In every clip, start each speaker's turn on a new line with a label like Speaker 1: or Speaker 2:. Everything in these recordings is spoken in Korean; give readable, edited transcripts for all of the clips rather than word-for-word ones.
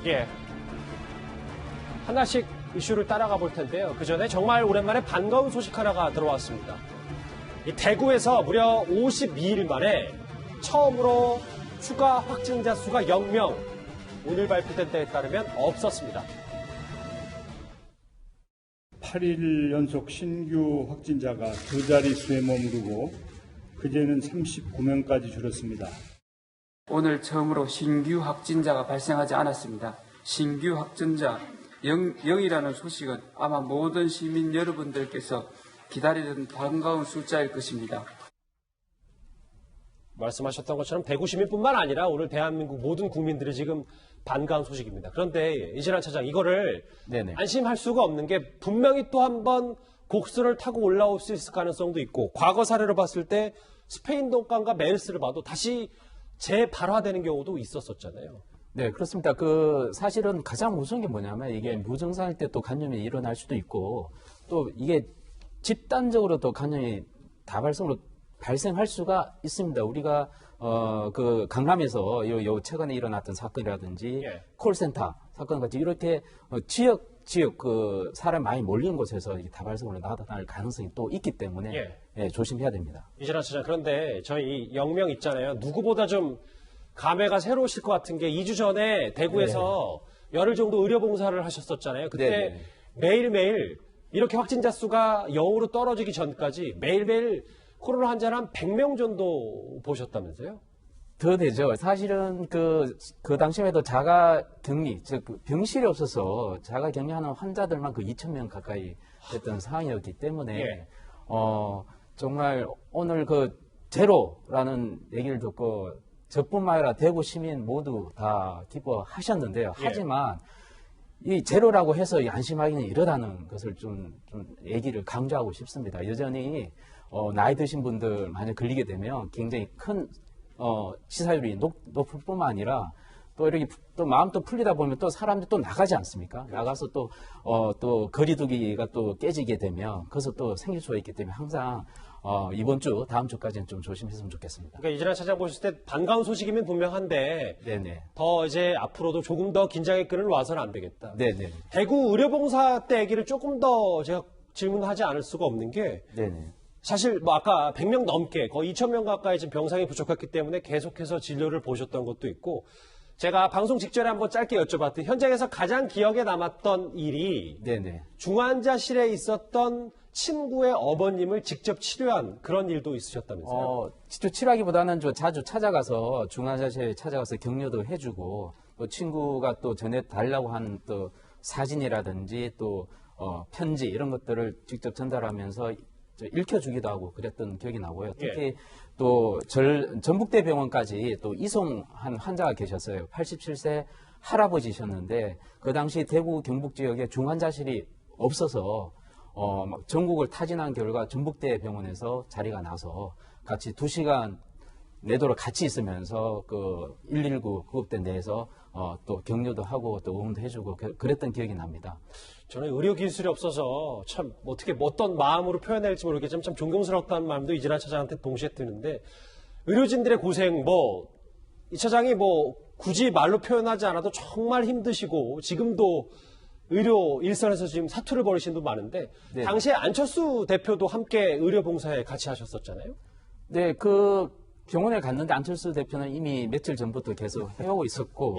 Speaker 1: 예. 하나씩 이슈를 따라가 볼 텐데요. 그 전에 정말 오랜만에 반가운 소식 하나가 들어왔습니다. 이 대구에서 무려 52일 만에 처음으로 추가 확진자 수가 0명, 오늘 발표된 때에 따르면 없었습니다.
Speaker 2: 8일 연속 신규 확진자가 두 자릿수에 머무르고 그제는 39명까지 줄었습니다.
Speaker 3: 오늘 처음으로 신규 확진자가 발생하지 않았습니다. 신규 확진자 0이라는 소식은 아마 모든 시민 여러분들께서 기다리던 반가운 숫자일 것입니다.
Speaker 1: 말씀하셨던 것처럼 대구 시민뿐만 아니라 오늘 대한민국 모든 국민들이 지금 반가운 소식입니다. 그런데 이진환 차장, 이거를 안심할 수가 없는 게 분명히 또 한 번 곡선을 타고 올라올 수 있을 가능성도 있고, 과거 사례로 봤을 때 스페인 독감과 메르스를 봐도 다시 재발화되는 경우도 있었었잖아요.
Speaker 4: 네, 그렇습니다. 사실은 가장 무서운 게 뭐냐면 이게 무증상일 때 또 감염이 일어날 수도 있고, 또 이게 집단적으로 또 감염이 다발성으로 발생할 수가 있습니다. 우리가 강남에서 최근에 일어났던 사건이라든지 콜센터 사건 같이 이렇게 지역 사람 많이 몰리는 곳에서 다발성으로 나타날 가능성이 또 있기 때문에 조심해야 됩니다.
Speaker 1: 이진환 차장, 그런데 저희 0명 있잖아요. 누구보다 좀 감회가 새로우실 것 같은 게 2주 전에 대구에서 열흘 정도 의료봉사를 하셨었잖아요. 그때 매일매일 이렇게 확진자 수가 0으로 떨어지기 전까지 매일매일 코로나 환자를 한 100명 정도 보셨다면서요?
Speaker 4: 더 되죠. 사실은 그 당시에도 자가격리, 즉 병실이 없어서 자가격리하는 환자들만 2,000명 가까이 됐던 상황이었기 때문에 정말 오늘 제로라는 얘기를 듣고 저뿐만 아니라 대구 시민 모두 다 기뻐하셨는데요. 하지만 이 제로라고 해서 안심하기는 이르다는 것을 좀 얘기를 강조하고 싶습니다. 여전히 나이 드신 분들 만약 걸리게 되면 굉장히 큰 치사율이 높을 뿐만 아니라 또 이렇게 또 마음 또 풀리다 보면 또 사람들이 또 나가지 않습니까? 나가서 또 거리두기가 또 깨지게 되면 그래서 또 생길 수가 있기 때문에 항상 이번 주, 다음 주까지는 좀 조심했으면 좋겠습니다.
Speaker 1: 그러니까 이진환 차장 보실 때 반가운 소식이면 분명한데 더 이제 앞으로도 조금 더 긴장의 끈을 놔서는 안 되겠다. 대구 의료봉사 때 얘기를 조금 더 제가 질문하지 않을 수가 없는 게 사실 아까 100명 넘게 거의 2,000명 가까이 지금 병상이 부족했기 때문에 계속해서 진료를 보셨던 것도 있고, 제가 방송 직전에 한번 짧게 여쭤봤더니 현장에서 가장 기억에 남았던 일이 중환자실에 있었던 친구의 어머님을 직접 치료한 그런 일도 있으셨다면서요?
Speaker 4: 직접 치료하기보다는 자주 찾아가서 중환자실에 찾아가서 격려도 해주고, 또 친구가 또 전해달라고 하는 또 사진이라든지 또 편지 이런 것들을 직접 전달하면서 읽혀주기도 하고 그랬던 기억이 나고요. 특히 또 전북대 병원까지 또 이송한 환자가 계셨어요. 87세 할아버지셨는데 그 당시 대구 경북 지역에 중환자실이 없어서 전국을 타진한 결과 전북대 병원에서 자리가 나서 같이 2시간 내도록 같이 있으면서 119 구급대 내에서 또 격려도 하고 또 응원도 해주고 그랬던 기억이 납니다.
Speaker 1: 저는 의료 기술이 없어서 참 어떤 마음으로 표현해야 할지 모르겠지만 참 존경스럽다는 마음도 이진환 차장한테 동시에 드는데, 의료진들의 고생 이 차장이 굳이 말로 표현하지 않아도 정말 힘드시고 지금도 의료 일선에서 지금 사투를 벌이신 분 많은데 당시에 안철수 대표도 함께 의료봉사에 같이 하셨었잖아요.
Speaker 4: 네, 병원에 갔는데 안철수 대표는 이미 며칠 전부터 계속 해오고 있었고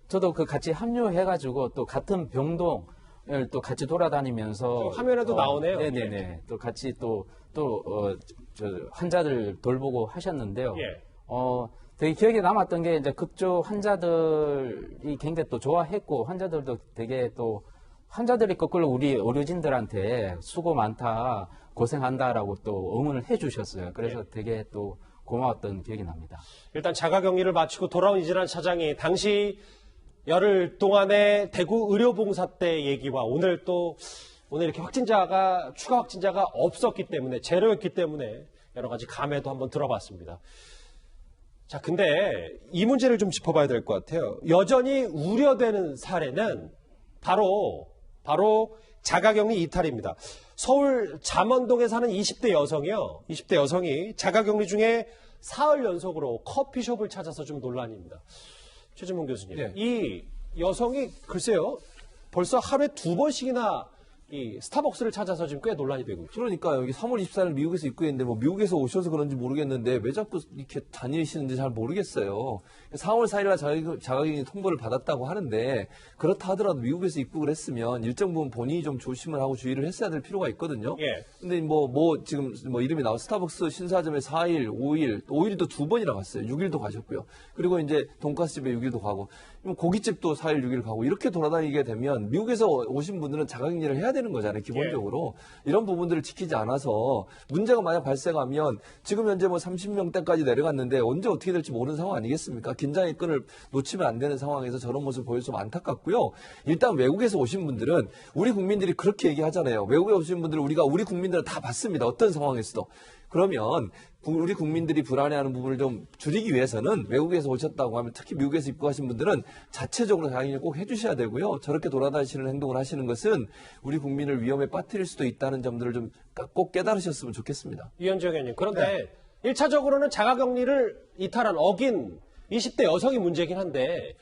Speaker 4: 저도 같이 합류해가지고 또 같은 병동을 또 같이 돌아다니면서
Speaker 1: 화면에도 나오네요.
Speaker 4: 또 같이 환자들 돌보고 하셨는데요. 되게 기억에 남았던 게 이제 그쪽 환자들이 굉장히 또 좋아했고, 환자들도 되게 또 환자들이 거꾸로 우리 의료진들한테 수고 많다, 고생한다라고 또 응원을 해주셨어요. 그래서 되게 또 고마웠던 기억이 납니다. 일단
Speaker 1: 자가격리를 마치고 돌아온 이진환 차장이 당시 열흘 동안의 대구 의료봉사 때 얘기와 오늘 이렇게 추가 확진자가 없었기 때문에, 제로였기 때문에 여러 가지 감회도 한번 들어봤습니다. 자, 근데 이 문제를 좀 짚어봐야 될 것 같아요. 여전히 우려되는 사례는 바로 자가격리 이탈입니다. 서울 잠원동에 사는 20대 여성이요. 20대 여성이 자가격리 중에 사흘 연속으로 커피숍을 찾아서 좀 논란입니다. 최진봉 교수님, 이 여성이 글쎄요. 벌써 하루에 2번씩이나 이 스타벅스를 찾아서 지금 꽤 논란이 되고 있죠.
Speaker 5: 그러니까 여기 3월 24일 미국에서 입국했는데 뭐 미국에서 오셔서 그런지 모르겠는데 왜 자꾸 이렇게 다니시는지 잘 모르겠어요. 4월 4일날 자가격리 통보를 받았다고 하는데 그렇다 하더라도 미국에서 입국을 했으면 일정 부분 본인이 좀 조심을 하고 주의를 했어야 될 필요가 있거든요.
Speaker 1: 예.
Speaker 5: 근데 지금 이름이 나와 스타벅스 신사점에 4일, 5일도 2번이나 갔어요. 6일도 가셨고요. 그리고 이제 돈가스집에 6일도 가고 고깃집도 4일, 6일 가고 이렇게 돌아다니게 되면 미국에서 오신 분들은 자가격리를 해야 되는 거잖아요. 기본적으로. 이런 부분들을 지키지 않아서 문제가 만약 발생하면 지금 현재 뭐 30명대까지 내려갔는데 언제 어떻게 될지 모르는 상황 아니겠습니까? 긴장의 끈을 놓치면 안 되는 상황에서 저런 모습을 보여서 좀 안타깝고요. 일단 외국에서 오신 분들은 우리 국민들이 그렇게 얘기하잖아요. 외국에 오신 분들은 우리 국민들은 다 봤습니다. 어떤 상황에서도. 그러면 우리 국민들이 불안해하는 부분을 좀 줄이기 위해서는 외국에서 오셨다고 하면 특히 미국에서 입국하신 분들은 자체적으로 자격리를 꼭 해주셔야 되고요. 저렇게 돌아다니시는 행동을 하시는 것은 우리 국민을 위험에 빠뜨릴 수도 있다는 점들을 좀 꼭 깨달으셨으면 좋겠습니다.
Speaker 1: 이현정 의원님. 그런데 1차적으로는 자가격리를 어긴 20대 여성이 문제긴 한데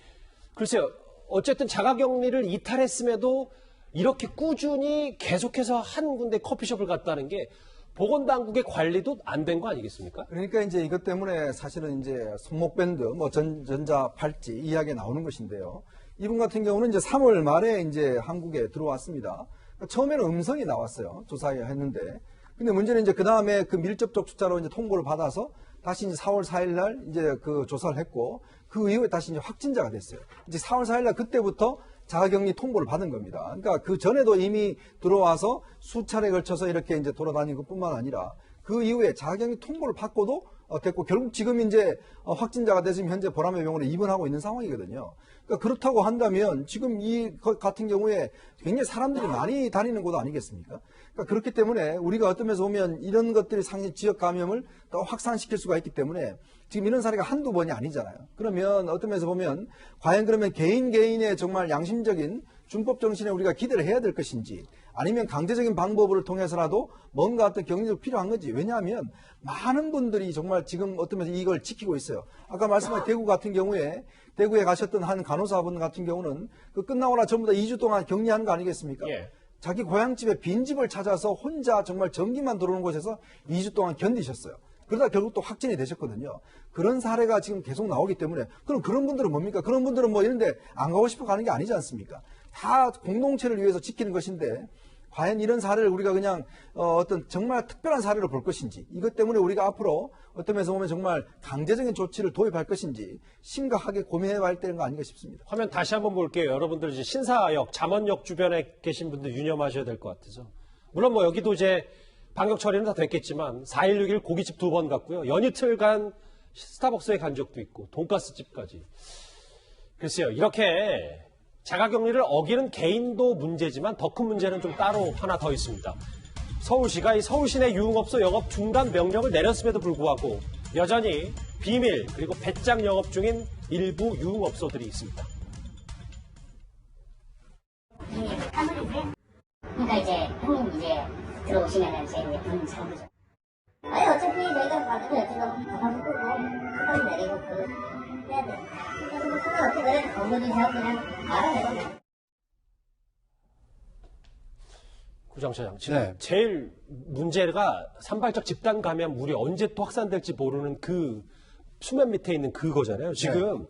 Speaker 1: 글쎄요. 어쨌든 자가격리를 이탈했음에도 이렇게 꾸준히 계속해서 한 군데 커피숍을 갔다는 게 보건당국의 관리도 안 된 거 아니겠습니까?
Speaker 6: 그러니까 이제 이것 때문에 사실은 이제 손목밴드, 전자 팔찌 이야기 나오는 것인데요. 이분 같은 경우는 이제 3월 말에 이제 한국에 들어왔습니다. 처음에는 음성이 나왔어요. 조사했는데. 근데 문제는 이제 그 다음에 그 밀접 접촉자로 이제 통보를 받아서 다시 이제 4월 4일 날 이제 그 조사를 했고 그 이후에 다시 이제 확진자가 됐어요. 이제 4월 4일 날 그때부터 자가격리 통보를 받은 겁니다. 그러니까 그 전에도 이미 들어와서 수차례 걸쳐서 이렇게 이제 돌아다닌 것뿐만 아니라 그 이후에 자가격리 통보를 받고도 됐고 결국 지금 이제 확진자가 됐으면 현재 보람의 병원에 입원하고 있는 상황이거든요. 그러니까 그렇다고 한다면 지금 이 같은 경우에 굉장히 사람들이 많이 다니는 곳 아니겠습니까? 그러니까 그렇기 때문에 우리가 어떤 면에서 보면 이런 것들이 상당히 지역 감염을 더 확산시킬 수가 있기 때문에 지금 이런 사례가 한두 번이 아니잖아요. 그러면 어떤 면에서 보면 과연 그러면 개인의 정말 양심적인 준법 정신에 우리가 기대를 해야 될 것인지 아니면 강제적인 방법을 통해서라도 뭔가 어떤 격리가 필요한 건지. 왜냐하면 많은 분들이 정말 지금 어떤 면에서 이걸 지키고 있어요. 아까 말씀하신 대구 같은 경우에 대구에 가셨던 한 간호사분 같은 경우는 그 끝나고 나 전부 다 2주 동안 격리하는 거 아니겠습니까?
Speaker 1: 예.
Speaker 6: 자기 고향집에 빈집을 찾아서 혼자 정말 전기만 들어오는 곳에서 2주 동안 견디셨어요. 그러다 결국 또 확진이 되셨거든요. 그런 사례가 지금 계속 나오기 때문에 그럼 그런 분들은 뭡니까? 그런 분들은 뭐 이런데 안 가고 싶어 가는 게 아니지 않습니까? 다 공동체를 위해서 지키는 것인데 과연 이런 사례를 우리가 그냥 어떤 정말 특별한 사례로 볼 것인지 이것 때문에 우리가 앞으로 어떤 면에서 보면 정말 강제적인 조치를 도입할 것인지 심각하게 고민해봐야 되는 거 아닌가 싶습니다.
Speaker 1: 화면 다시 한번 볼게요. 여러분들 이제 신사역, 잠원역 주변에 계신 분들 유념하셔야 될 것 같아서. 물론 뭐 여기도 이제 방역 처리는 다 됐겠지만 4일 6일 고깃집 2번 갔고요. 연이틀간 스타벅스에 간 적도 있고 돈가스집까지. 글쎄요. 이렇게 자가격리를 어기는 개인도 문제지만 더 큰 문제는 좀 따로 하나 더 있습니다. 서울시가 이 서울시 내 유흥업소 영업 중단 명령을 내렸음에도 불구하고 여전히 비밀 그리고 배짱 영업 중인 일부 유흥업소들이 있습니다.
Speaker 7: 그러니까 이제 형님 이제 들어오시면은 저희 돈 잡으죠. 아니 어차피 저희가 받으면 지금 가방 끄고 카드 내리고 해야 돼. 그래서 뭐 카드 어떻게 내려 건물이 제가 그냥 알아내고.
Speaker 1: 구장차장 지금 제일 문제가 산발적 집단 감염물이 언제 또 확산될지 모르는 그 수면 밑에 있는 그거잖아요. 지금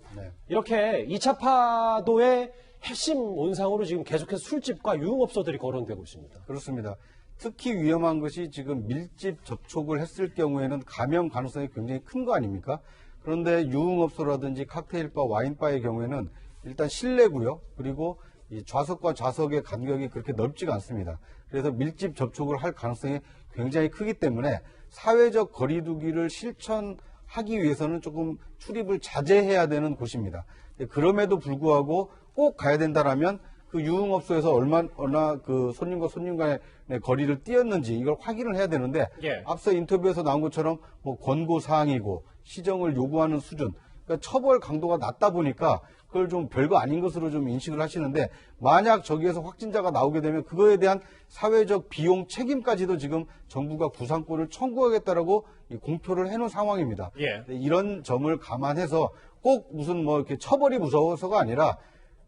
Speaker 1: 이렇게 2차 파도의 핵심 온상으로 지금 계속해서 술집과 유흥업소들이 거론되고 있습니다.
Speaker 8: 그렇습니다. 특히 위험한 것이 지금 밀집 접촉을 했을 경우에는 감염 가능성이 굉장히 큰 거 아닙니까? 그런데 유흥업소라든지 칵테일바, 와인바의 경우에는 일단 실내고요. 그리고 이 좌석과 좌석의 간격이 그렇게 넓지가 않습니다. 그래서 밀집 접촉을 할 가능성이 굉장히 크기 때문에 사회적 거리두기를 실천하기 위해서는 조금 출입을 자제해야 되는 곳입니다. 그럼에도 불구하고 꼭 가야 된다라면 그 유흥업소에서 얼마나 그 손님과 손님 간의 거리를 띄었는지 이걸 확인을 해야 되는데 앞서 인터뷰에서 나온 것처럼 뭐 권고 사항이고 시정을 요구하는 수준, 그러니까 처벌 강도가 낮다 보니까 그걸 좀 별거 아닌 것으로 좀 인식을 하시는데 만약 저기에서 확진자가 나오게 되면 그거에 대한 사회적 비용 책임까지도 지금 정부가 구상권을 청구하겠다라고 공표를 해놓은 상황입니다. 이런 점을 감안해서 꼭 무슨 뭐 이렇게 처벌이 무서워서가 아니라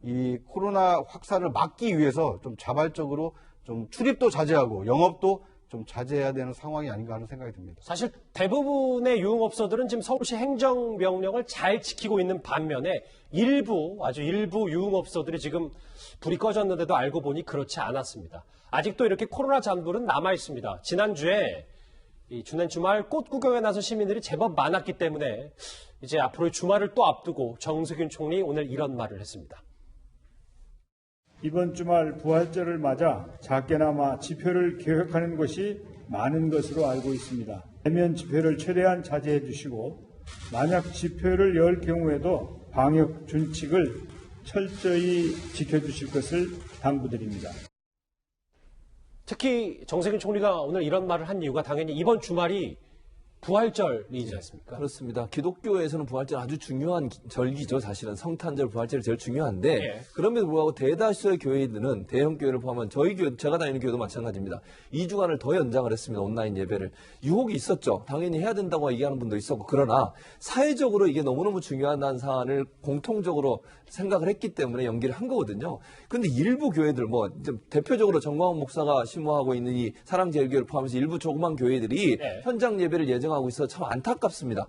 Speaker 8: 이 코로나 확산을 막기 위해서 좀 자발적으로 좀 출입도 자제하고 영업도 좀 자제해야 되는 상황이 아닌가 하는 생각이 듭니다.
Speaker 1: 사실 대부분의 유흥업소들은 지금 서울시 행정명령을 잘 지키고 있는 반면에 아주 일부 유흥업소들이 지금 불이 꺼졌는데도 알고 보니 그렇지 않았습니다. 아직도 이렇게 코로나 잔불은 남아 있습니다. 지난주에 지난 주말 꽃 구경에 나선 시민들이 제법 많았기 때문에 이제 앞으로의 주말을 또 앞두고 정세균 총리 오늘 이런 말을 했습니다.
Speaker 2: 이번 주말 부활절을 맞아 작게나마 집회를 계획하는 곳이 많은 것으로 알고 있습니다. 대면 집회를 최대한 자제해 주시고 만약 집회를 열 경우에도 방역 준칙을 철저히 지켜주실 것을 당부드립니다.
Speaker 1: 특히 정세균 총리가 오늘 이런 말을 한 이유가 당연히 이번 주말이 부활절이지 않습니까?
Speaker 5: 그렇습니다. 기독교에서는 부활절 아주 중요한 절기죠. 사실은 성탄절, 부활절이 제일 중요한데
Speaker 1: 예.
Speaker 5: 그럼에도 불구하고 대다수의 교회들은 대형 교회를 포함한 저희 교회, 제가 다니는 교회도 마찬가지입니다. 2주간을 더 연장을 했습니다. 온라인 예배를. 유혹이 있었죠. 당연히 해야 된다고 얘기하는 분도 있었고 그러나 사회적으로 이게 너무너무 중요한 사안을 공통적으로 생각을 했기 때문에 연기를 한 거거든요. 그런데 일부 교회들 대표적으로 정광훈 목사가 심호하고 있는 이 사랑제일교회를 포함해서 일부 조그만 교회들이 현장 예배를 예정하고 있어 참 안타깝습니다.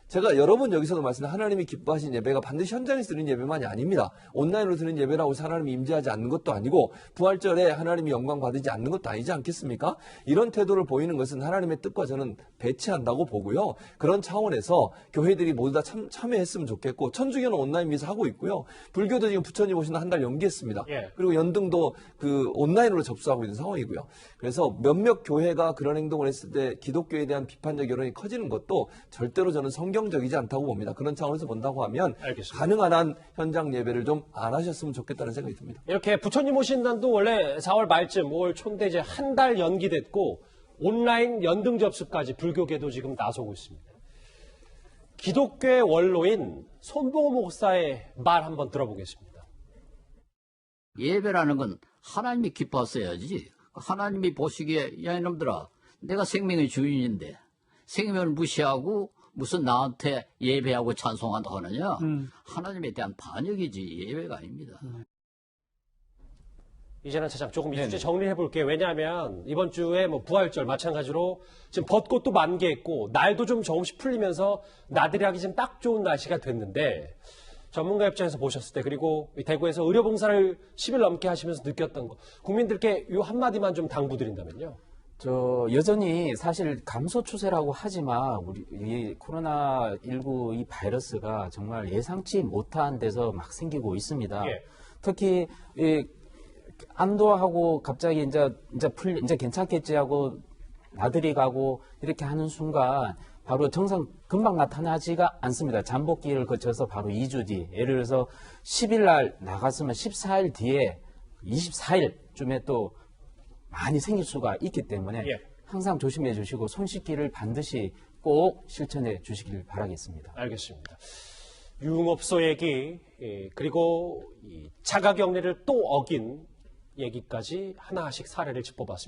Speaker 5: 제가 여러 번 여기서도 말씀드린 하나님이 기뻐하신 예배가 반드시 현장에서 드리는 예배만이 아닙니다. 온라인으로 드리는 예배라고 해서 하나님이 임재하지 않는 것도 아니고 부활절에 하나님이 영광 받지 않는 것도 아니지 않겠습니까? 이런 태도를 보이는 것은 하나님의 뜻과 저는 배치한다고 보고요. 그런 차원에서 교회들이 모두 다 참여했으면 좋겠고 천주교는 온라인 미사 하고 있고요. 불교도 지금 부처님 오시는 한 달 연기했습니다. 그리고 연등도 온라인으로 접수하고 있는 상황이고요. 그래서 몇몇 교회가 그런 행동을 했을 때 기독교에 대한 비판적 여론이 커지는 것도 절대로 저는 성경적이지 않다고 봅니다. 그런 차원에서 본다고 하면
Speaker 1: 알겠습니다.
Speaker 5: 가능한 한 현장 예배를 좀 안 하셨으면 좋겠다는 생각이 듭니다.
Speaker 1: 이렇게 부처님 오신 날도 원래 4월 말쯤 5월 초인데 이제 한 달 연기됐고 온라인 연등 접수까지 불교계도 지금 나서고 있습니다. 기독교의 원로인 손봉호 목사의 말 한번 들어보겠습니다.
Speaker 9: 예배라는 건 하나님이 기뻐하셔야지. 하나님이 보시기에 야 이놈들아 내가 생명의 주인인데 생명을 무시하고 무슨 나한테 예배하고 찬송한다고 하느냐. 하나님에 대한 반역이지 예배가 아닙니다.
Speaker 1: 이제는 차장 조금 이 주제 정리해 볼게요. 왜냐하면 이번 주에 부활절 마찬가지로 지금 벚꽃도 만개했고 날도 좀 조금씩 풀리면서 나들이 하기 좀 딱 좋은 날씨가 됐는데 전문가 입장에서 보셨을 때 그리고 대구에서 의료봉사를 10일 넘게 하시면서 느꼈던 거 국민들께 이 한마디만 좀 당부드린다면요.
Speaker 4: 여전히 사실 감소 추세라고 하지만 우리 이 코로나19 이 바이러스가 정말 예상치 못한 데서 막 생기고 있습니다. 특히 안도하고 갑자기 이제 괜찮겠지 하고 나들이 가고 이렇게 하는 순간 바로 정상 금방 나타나지가 않습니다. 잠복기를 거쳐서 바로 2주 뒤, 예를 들어서 10일 날 나갔으면 14일 뒤에 24일쯤에 또 많이 생길 수가 있기 때문에 항상 조심해 주시고 손 씻기를 반드시 꼭 실천해 주시길 바라겠습니다.
Speaker 1: 알겠습니다. 유흥업소 얘기 그리고 이 자가격리를 또 어긴 얘기까지 하나씩 사례를 짚어봤습니다.